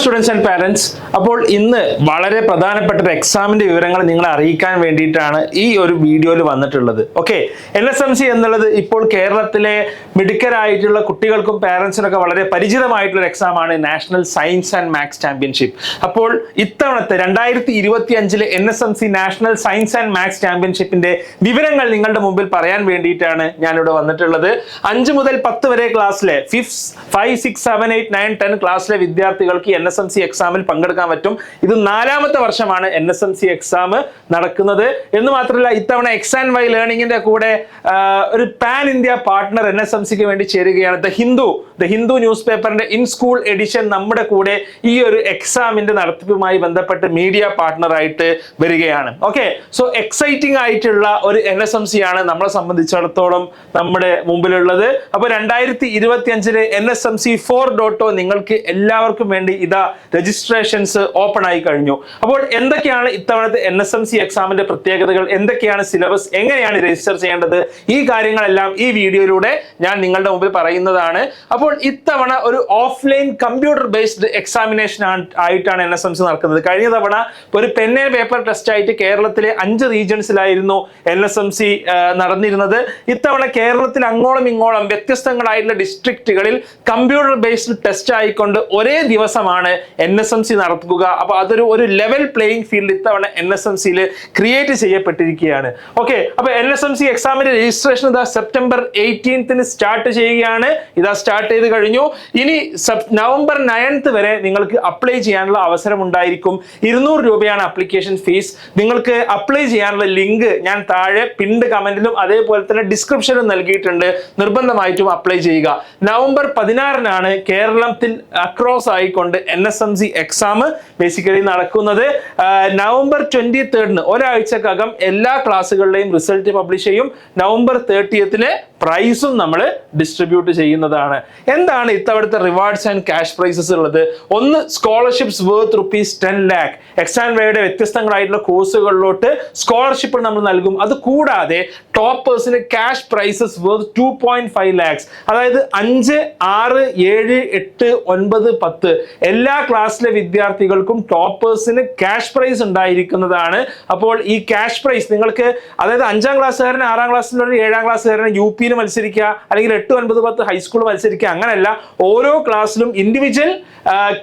Students and parents, അപ്പോൾ ഇന്ന് വളരെ പ്രധാനപ്പെട്ട ഒരു എക്സാമിന്റെ വിവരങ്ങൾ നിങ്ങളെ അറിയിക്കാൻ വേണ്ടിയിട്ടാണ് ഈ ഒരു വീഡിയോയിൽ വന്നിട്ടുള്ളത്. ഓക്കെ, NSMC എന്നുള്ളത് ഇപ്പോൾ കേരളത്തിലെ മിടുക്കരായിട്ടുള്ള കുട്ടികൾക്കും പാരന്റ്സിനൊക്കെ വളരെ പരിചിതമായിട്ടുള്ള ഒരു എക്സാമാണ് national science and maths championship. അപ്പോൾ ഇത്തവണത്തെ 2025 NSMC national science and maths ചാമ്പ്യൻഷിപ്പിന്റെ വിവരങ്ങൾ നിങ്ങളുടെ മുമ്പിൽ പറയാൻ വേണ്ടിയിട്ടാണ് ഞാനിവിടെ വന്നിട്ടുള്ളത്. 5 മുതൽ 10 വരെ ക്ലാസ്സിലെ 5, 6, 7, 8, 9, 10 ക്ലാസ്സിലെ വിദ്യാർത്ഥികൾക്ക് NSMC എക്സാമിൽ പങ്കെടുക്കാൻ പറ്റും. ഇത് 4ാമത്തെ വർഷമാണ് NSMC എക്സാം നടക്കുന്നത് എന്ന് മാത്രമല്ല, ഇത്തവണ X&Y ലേണിംഗിന്റെ കൂടെ ഒരു പാൻ ഇന്ത്യ പാർട്ട്ണർ NSMCക്ക് വേണ്ടി ചേരുകയാണ്. ദ ഹിന്ദു ന്യൂസ് പേപ്പറിന്റെ ഇൻ സ്കൂൾ എഡിഷൻ നമ്മുടെ കൂടെ ഈ ഒരു എക്സാമിന്റെ നടത്തിപ്പുമായി ബന്ധപ്പെട്ട് മീഡിയ പാർട്ട്ണർ ആയിട്ട് വരികയാണ്. ഓക്കെ, സോ എക്സൈറ്റിംഗ് ആയിട്ടുള്ള ഒരു NSMC ആണ് നമ്മളെ സംബന്ധിച്ചിടത്തോളം നമ്മുടെ മുമ്പിലുള്ളത്. അപ്പോൾ 2025 NSMC 4.0 നിങ്ങൾക്ക് എല്ലാവർക്കും വേണ്ടി ഇതാ രജിസ്ട്രേഷൻസ് ഓപ്പൺ ആയി കഴിഞ്ഞു. അപ്പോൾ എന്തൊക്കെയാണ് ഇത്തവണത്തെ NSMC എക്സാമിന്റെ പ്രത്യേകതകൾ, എന്തൊക്കെയാണ് സിലബസ്, എങ്ങനെയാണ് രജിസ്റ്റർ ചെയ്യേണ്ടത്, ഈ കാര്യങ്ങളെല്ലാം ഈ വീഡിയോയിലൂടെ ഞാൻ നിങ്ങളുടെ മുമ്പിൽ പറയുന്നതാണ്. അപ്പോൾ ഇത്തവണ ഒരു ഓഫ്ലൈൻ കമ്പ്യൂട്ടർ ബേസ്ഡ് എക്സാമിനേഷൻ ആയിട്ടാണ് NSMC നടക്കുന്നത്. കഴിഞ്ഞ തവണ ഒരു പെൻ ആൻഡ് പേപ്പർ ടെസ്റ്റ് ആയിട്ട് കേരളത്തിലെ 5 റീജിയൻസിലായിരുന്നു NSMC നടന്നിരുന്നത്. ഇത്തവണ കേരളത്തിൽ അങ്ങോളം ഇങ്ങോളം വ്യത്യസ്തങ്ങളായിട്ടുള്ള ഡിസ്ട്രിക്റ്റുകളിൽ കമ്പ്യൂട്ടർ ബേസ്ഡ് ടെസ്റ്റ് ആയിക്കൊണ്ട് ഒരേ ദിവസമാണ് NSMC നടത്തുക. അപ്പൊ അതൊരു ലെവൽ പ്ലേയിങ് ഫീൽഡ് ഇത്തവണ NSMCയിൽ ക്രിയേറ്റ് ചെയ്യപ്പെട്ടിരിക്കുകയാണ്. ഓക്കെ, അപ്പൊ NSMC എക്സാമിന്റെ രജിസ്ട്രേഷൻ ഇതാ സെപ്റ്റംബർ 18 സ്റ്റാർട്ട് ചെയ്യുകയാണ്. ഇതാ സ്റ്റാർട്ട് ചെയ്ത് കഴിഞ്ഞു. ഇനി നവംബർ 9 വരെ നിങ്ങൾക്ക് അപ്ലൈ ചെയ്യാനുള്ള അവസരം ഉണ്ടായിരിക്കും. 200 രൂപയാണ് ആപ്ലിക്കേഷൻ ഫീസ്. നിങ്ങൾക്ക് അപ്ലൈ ചെയ്യാനുള്ള ലിങ്ക് ഞാൻ താഴെ പിൻഡ് കമന്റിലും അതേപോലെ തന്നെ ഡിസ്ക്രിപ്ഷനിലും നൽകിയിട്ടുണ്ട്. നിർബന്ധമായിട്ടും അപ്ലൈ ചെയ്യുക. നവംബർ 16 കേരളത്തിൽ അക്രോസ് ആയിക്കൊണ്ട് NSMC എക്സാം ബേസിക്കലി നടക്കുന്നത്. നവംബർ 23 ഒരാഴ്ചക്കകം എല്ലാ ക്ലാസ്സുകളുടെയും റിസൾട്ട് പബ്ലിഷ് ചെയ്യും. നവംബർ 30 പ്രൈസും നമ്മൾ ഡിസ്ട്രിബ്യൂട്ട് ചെയ്യുന്നതാണ്. എന്താണ് ഇത്തവണത്തെ റിവാർഡ്സ് ആൻഡ് ക്യാഷ് പ്രൈസസ് ഉള്ളത്? ഒന്ന്, സ്കോളർഷിപ്സ് വേർത്ത് ₹10 lakh. X&Yയുടെ വ്യത്യസ്തങ്ങളായിട്ടുള്ള കോഴ്സുകളിലോട്ട് സ്കോളർഷിപ്പ് നമ്മൾ നൽകും. അത് കൂടാതെ ടോപ്പേഴ്സിന് ക്യാഷ് പ്രൈസസ് വേർത്ത് 2.5 lakhs. അതായത് 5, 6, 7, 8, 9, 10 എല്ലാ ക്ലാസ്സിലെ വിദ്യാർത്ഥികൾക്കും ടോപ്പേഴ്സിന് ക്യാഷ് പ്രൈസ് ഉണ്ടായിരിക്കുന്നതാണ്. അപ്പോൾ ഈ ക്യാഷ് പ്രൈസ് നിങ്ങൾക്ക്, അതായത് 5ാം ക്ലാസ്സുകാരൻ 6ാം ക്ലാസ്സിലുള്ള 7ാം ക്ലാസ്സുകാരൻ UP മത്സരിക്കുക, അല്ലെങ്കിൽ 8, 9, 10 ഹൈസ്കൂൾ മത്സരിക്കുക, അങ്ങനെയല്ല. ഓരോ ക്ലാസ്സിലും ഇൻഡിവിജ്വൽ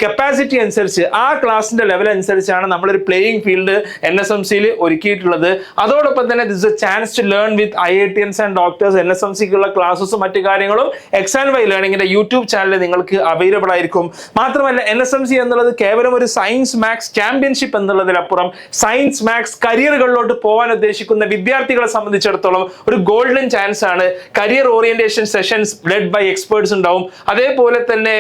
കപ്പാസിറ്റി അനുസരിച്ച് ആ ക്ലാസിന്റെ ലെവൽ അനുസരിച്ചാണ് നമ്മളൊരു പ്ലേയിങ് ഫീൽഡ് NSMCയിൽ ഒരുക്കിയിട്ടുള്ളത്. അതോടൊപ്പം തന്നെ this a chance to learn with IITians and doctors. NSMCക്കുള്ള ക്ലാസ്സസും മറ്റു കാര്യങ്ങളും X&Y ലേണിംഗിന്റെ യൂട്യൂബ് ചാനലിൽ നിങ്ങൾക്ക് അവൈലബിൾ ആയിരിക്കും. മാത്രമല്ല NSMC എന്നുള്ളത് കേവലം ഒരു സയൻസ് മാത്സ് ചാമ്പ്യൻഷിപ്പ് എന്നുള്ളതിനപ്പുറം സയൻസ് മാത്സ് കരിയറുകളിലോട്ട് പോകാൻ ഉദ്ദേശിക്കുന്ന വിദ്യാർത്ഥികളെ സംബന്ധിച്ചിടത്തോളം ഒരു ഗോൾഡൻ ചാൻസ് ആണ്. Career orientation sessions led by experts ഉണ്ടാവും. അതേപോലെ തന്നെ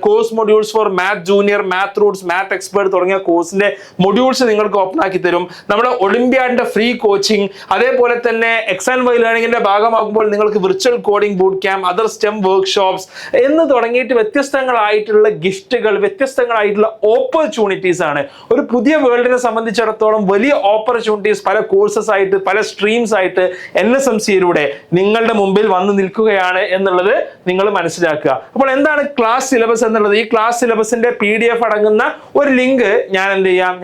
course modules for math junior, math roots, math expert തുടങ്ങിയ കോഴ്സിന്റെ മൊഡ്യൂൾസ് നിങ്ങൾക്ക് ഓപ്പൺ ആക്കി തരും. നമ്മുടെ ഒളിമ്പ്യാഡിന്റെ ഫ്രീ കോച്ചിങ്, അതേപോലെ തന്നെ X&Y ലേണിംഗിന്റെ ഭാഗമാകുമ്പോൾ നിങ്ങൾക്ക് virtual coding boot camp, other stem workshops എന്ന് തുടങ്ങിയിട്ട് വ്യത്യസ്തങ്ങളായിട്ടുള്ള ഗിഫ്റ്റുകൾ, വ്യത്യസ്തങ്ങളായിട്ടുള്ള ഓപ്പർച്യൂണിറ്റീസ് ആണ്. ഒരു പുതിയ വേൾഡിനെ സംബന്ധിച്ചിടത്തോളം വലിയ ഓപ്പർച്യൂണിറ്റീസ് പല കോഴ്സസ് ആയിട്ട്, പല സ്ട്രീംസ് ആയിട്ട് NSMCയിലൂടെ നിങ്ങളുടെ മുമ്പിൽ വന്നു നിൽക്കുകയാണ് എന്നുള്ളത് നിങ്ങൾ മനസ്സിലാക്കുക. അപ്പോൾ എന്താണ് ക്ലാസ് സിലബസ് എന്നുള്ളത്? ഈ ക്ലാസ് സിലബസിന്റെ PDF അടങ്ങുന്ന ഒരു ലിങ്ക്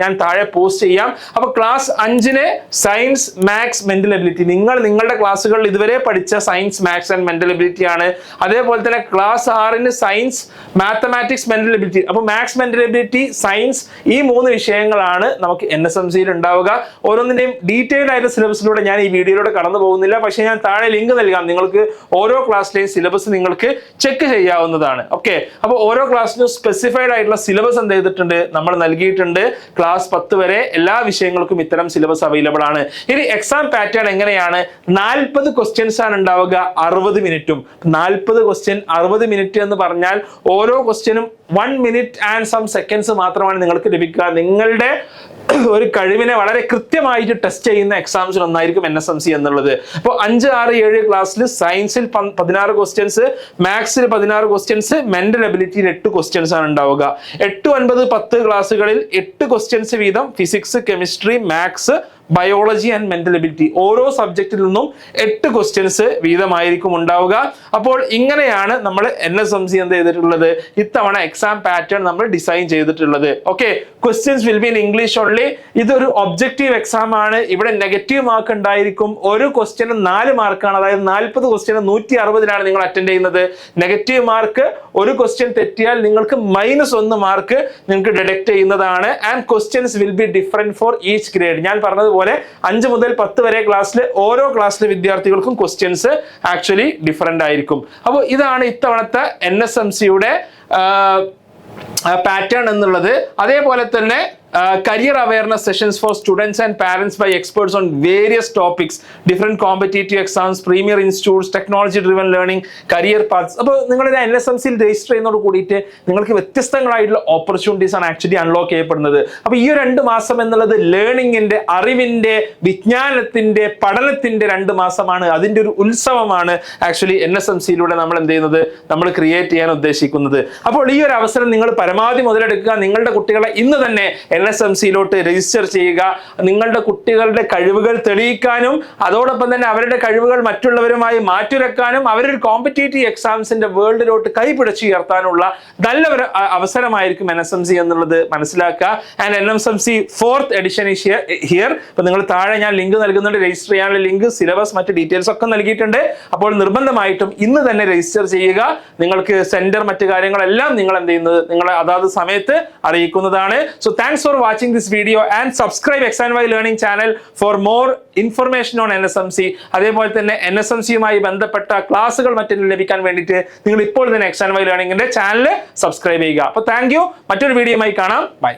ഞാൻ താഴെ പോസ്റ്റ് ചെയ്യാം. അപ്പൊ class 5 science, maths, mental ability, നിങ്ങളുടെ ക്ലാസ്സുകളിൽ ഇതുവരെ പഠിച്ച science, maths and mental ability ആണ്. അതേപോലെ തന്നെ class 6 science, mathematics, mental ability. അപ്പൊ മാത്സ്, മെന്റൽ എബിലിറ്റി, സയൻസ്, ഈ 3 വിഷയങ്ങളാണ് നമുക്ക് NSMCയിൽ ഉണ്ടാവുക. ഓരോന്നിന്റെയും ഡീറ്റെയിൽഡ് ആയിട്ട് സിലബസിലൂടെ ഞാൻ ഈ വീഡിയോയിലൂടെ കടന്നു പോകുന്നില്ല. പക്ഷെ ഞാൻ താഴെ ലിങ്ക് നൽകാം. നിങ്ങൾക്ക് ഓരോ ക്ലാസ്സിലെയും സിലബസ് നിങ്ങൾക്ക് ചെക്ക് ചെയ്യാവുന്നതാണ്. ഓക്കെ, അപ്പോൾ ഓരോ ക്ലാസ്സിനും സ്പെസിഫൈഡ് ആയിട്ടുള്ള സിലബസ് എന്ത് ചെയ്തിട്ടുണ്ട്, നമ്മൾ നൽകിയിട്ടുണ്ട്. ക്ലാസ് 10 വരെ എല്ലാ വിഷയങ്ങൾക്കും ഇത്തരം സിലബസ് അവൈലബിൾ ആണ്. ഇനി എക്സാം പാറ്റേൺ എങ്ങനെയാണ്? 40 ക്വസ്റ്റ്യൻസ് ആണ് ഉണ്ടാവുക 60 മിനിറ്റും. 40 ക്വസ്റ്റ്യൻ 60 മിനിറ്റ് എന്ന് പറഞ്ഞാൽ ഓരോ ക്വസ്റ്റ്യനും 1 minute ആൻഡ് സം സെക്കൻഡ്സ് മാത്രമാണ് നിങ്ങൾക്ക് ലഭിക്കുക. നിങ്ങളുടെ ഒരു കഴിവിനെ വളരെ കൃത്യമായിട്ട് ടെസ്റ്റ് ചെയ്യുന്ന എക്സാംസിൽ ഒന്നായിരിക്കും NSMC എന്നുള്ളത്. അപ്പോൾ 5, 6, 7 ക്ലാസ്സിൽ സയൻസിൽ 16 ക്വസ്റ്റ്യൻസ്, മാത്സിൽ 16 ക്വസ്റ്റ്യൻസ്, മെന്റൽ എബിലിറ്റിയിൽ 8 ക്വസ്റ്റ്യൻസ് ആണ് ഉണ്ടാവുക. 8, 9, 10 ക്ലാസ്സുകളിൽ 8 ക്വസ്റ്റ്യൻസ് വീതം physics, chemistry, maths, biology and mental ability. ഓരോ സബ്ജക്റ്റിൽ നിന്നും 8 ക്വസ്റ്റ്യൻസ് വീതമായിരിക്കും ഉണ്ടാവുക. അപ്പോൾ ഇങ്ങനെയാണ് നമ്മൾ NSMC എന്ത് ചെയ്തിട്ടുള്ളത്, ഇത്തവണ എക്സാം പാറ്റേൺ നമ്മൾ ഡിസൈൻ ചെയ്തിട്ടുള്ളത്. Okay, questions will be in English only. ഇതൊരു ഒബ്ജക്റ്റീവ് എക്സാം ആണ്. ഇവിടെ നെഗറ്റീവ് മാർക്ക് ഉണ്ടായിരിക്കും. ഒരു ക്വസ്റ്റ്യന് 4 മാർക്കാണ്. അതായത് 40 ക്വസ്റ്റ്യന് 160 നിങ്ങൾ അറ്റൻഡ് ചെയ്യുന്നത്. നെഗറ്റീവ് മാർക്ക് ഒരു ക്വസ്റ്റ്യൻ തെറ്റിയാൽ നിങ്ങൾക്ക് -1 മാർക്ക് നിങ്ങൾക്ക് ഡിഡക്ട് ചെയ്യുന്നതാണ്. And questions will be different for each grade. ഞാൻ പറഞ്ഞതുപോലെ 5 മുതൽ 10 വരെ ക്ലാസ്സിൽ ഓരോ ക്ലാസ്സിലെ വിദ്യാർത്ഥികൾക്കും ക്വസ്റ്റ്യൻസ് ആക്ച്വലി ഡിഫറെന്റ് ആയിരിക്കും. അപ്പോൾ ഇതാണ് ഇത്തവണത്തെ NSMC-യുടെ പാറ്റേൺ എന്നുള്ളത്. അതേപോലെ തന്നെ career awareness sessions for students and parents by experts on various topics, different competitive exams, premier institutes, technology driven learning, career paths. അപ്പോൾ നിങ്ങളുടെ NSMC-യിൽ രജിസ്റ്റർ ചെയ്യുന്നതോട് കൂടിയിട്ട് നിങ്ങൾക്ക് വ്യത്യസ്തങ്ങളായിട്ടുള്ള ഓപ്പർച്യൂണിറ്റീസ് ആണ് ആക്ച്വലി അൺലോക്ക് ചെയ്യപ്പെടുന്നത്. അപ്പോൾ ഈ 2 മാസം എന്നുള്ളത് ലേണിംഗിന്റെ, അറിവിന്റെ, വിജ്ഞാനത്തിന്റെ, പഠനത്തിന്റെ 2 മാസമാണ്. അതിന്റെ ഒരു ഉത്സവമാണ് ആക്ച്വലി NSMC-യിലൂടെ നമ്മൾ എന്ത് ചെയ്യുന്നത്, നമ്മൾ ക്രിയേറ്റ് ചെയ്യാൻ ഉദ്ദേശിക്കുന്നത്. അപ്പോൾ ഈ ഒരു അവസരം നിങ്ങൾ പരമാവധി മുതലെടുക്കുക. നിങ്ങളുടെ കുട്ടികളെ ഇന്ന് തന്നെ NSMC-യിലോട്ട് രജിസ്റ്റർ ചെയ്യുക. നിങ്ങളുടെ കുട്ടികളുടെ കഴിവുകൾ തെളിയിക്കാനും അതോടൊപ്പം തന്നെ അവരുടെ കഴിവുകൾ മറ്റുള്ളവരുമായി മാറ്റുരക്കാനും അവരൊരു കോമ്പറ്റേറ്റീവ് എക്സാംസിന്റെ വേൾഡിലോട്ട് കൈപിടിച്ച് ഉയർത്താനുള്ള നല്ലൊരു അവസരമായിരിക്കും NSMC എന്നുള്ളത് മനസ്സിലാക്കുക. And NSMC 4th edition here. ഇപ്പൊ നിങ്ങൾ താഴെ ഞാൻ ലിങ്ക് നൽകുന്നുണ്ട്. രജിസ്റ്റർ ചെയ്യാനുള്ള ലിങ്ക്, സിലബസ്, മറ്റ് ഡീറ്റെയിൽസ് ഒക്കെ നൽകിയിട്ടുണ്ട്. അപ്പോൾ നിർബന്ധമായിട്ടും ഇന്ന് തന്നെ രജിസ്റ്റർ ചെയ്യുക. നിങ്ങൾക്ക് സെന്റർ, മറ്റു കാര്യങ്ങളെല്ലാം നിങ്ങൾ എന്ത് ചെയ്യുന്നത്, നിങ്ങളെ അതാത് സമയത്ത് അറിയിക്കുന്നതാണ്. So thanks for watching this video and subscribe X&Y Learning channel for more information on NSMC. അതേപോലെ തന്നെ NSMC-യുമായി ബന്ധപ്പെട്ട ക്ലാസ്സുകൾ മറ്റൊരു ലഭിക്കാൻ വേണ്ടിയിട്ട് നിങ്ങൾ ഇപ്പോൾ തന്നെ X&Y Learning-ന്റെ ചാനൽ സബ്സ്ക്രൈബ് ചെയ്യുക. അപ്പോൾ താങ്ക് യു. മറ്റൊരു വീഡിയോയുമായി കാണാം. ബൈ.